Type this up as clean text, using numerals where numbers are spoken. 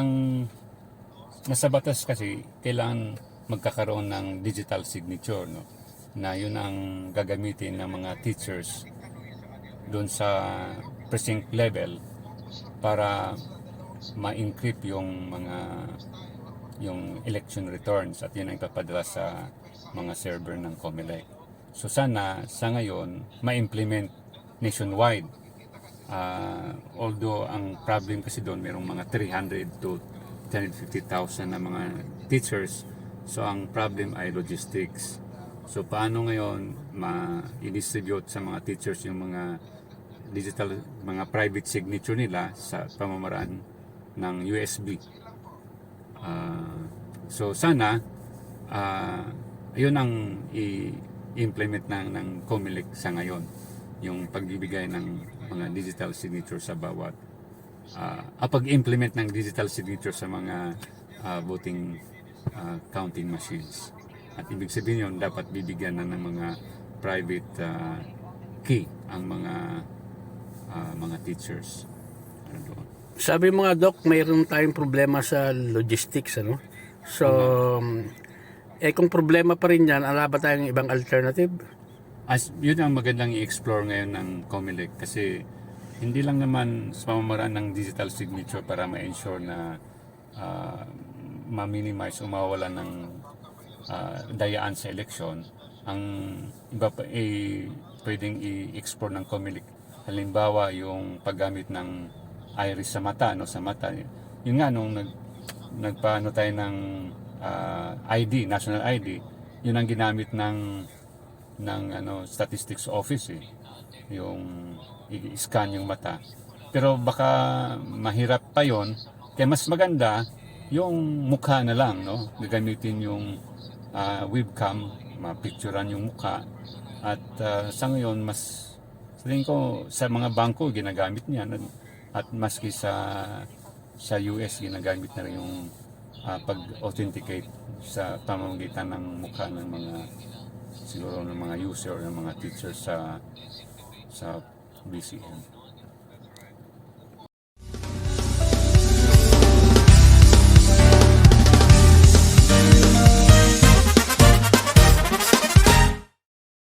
ang nasa batas kasi kailangan magkakaroon ng digital signature, no? Na yun ang gagamitin ng mga teachers doon sa precinct level para ma-encrypt yung election returns at yun ang ipapadala sa mga server ng COMELEC. So sana sa ngayon ma-implement nationwide. Although ang problem kasi doon merong mga 300 to 350,000 na mga teachers. So ang problem ay logistics. So paano ngayon ma-distribute sa mga teachers yung mga digital, mga private signature nila sa pamamaraan ng USB. So sana yun ang i-implement ng COMELEC sa ngayon, yung pagbibigay ng mga digital signature sa bawat pag-implement ng digital signature sa mga voting counting machines. At ibig sabihin yun, dapat bibigyan na ng mga private key ang mga teachers. Sabi mga doc, mayroon tayong problema sa logistics, ano? So, kung problema pa rin yan, ala ba tayong ibang alternative? Yun ang magandang i-explore ngayon ng COMELEC kasi hindi lang naman sa pamamaraan ng digital signature para ma-ensure na ma-minimize o mawawala ng dayaan sa election. Ang iba pa pwedeng i-explore ng COMELEC, halimbawa yung paggamit ng iris sa mata, no, sa mata. Yun nga nung nagpaano tayo ng ID, national ID, yun ang ginamit ng statistics office, yung i-scan yung mata. Pero baka mahirap pa yon, kaya mas maganda yung mukha na lang, no, gagamitin yung webcam, mapicturean yung mukha. At sa ngayon mas sabihin ko sa mga bangko ginagamit niya, at maski sa US ginagamit na rin yung pag-authenticate sa pamamagitan ng mukha ng mga siguro ng mga user o ng mga teachers sa BCM.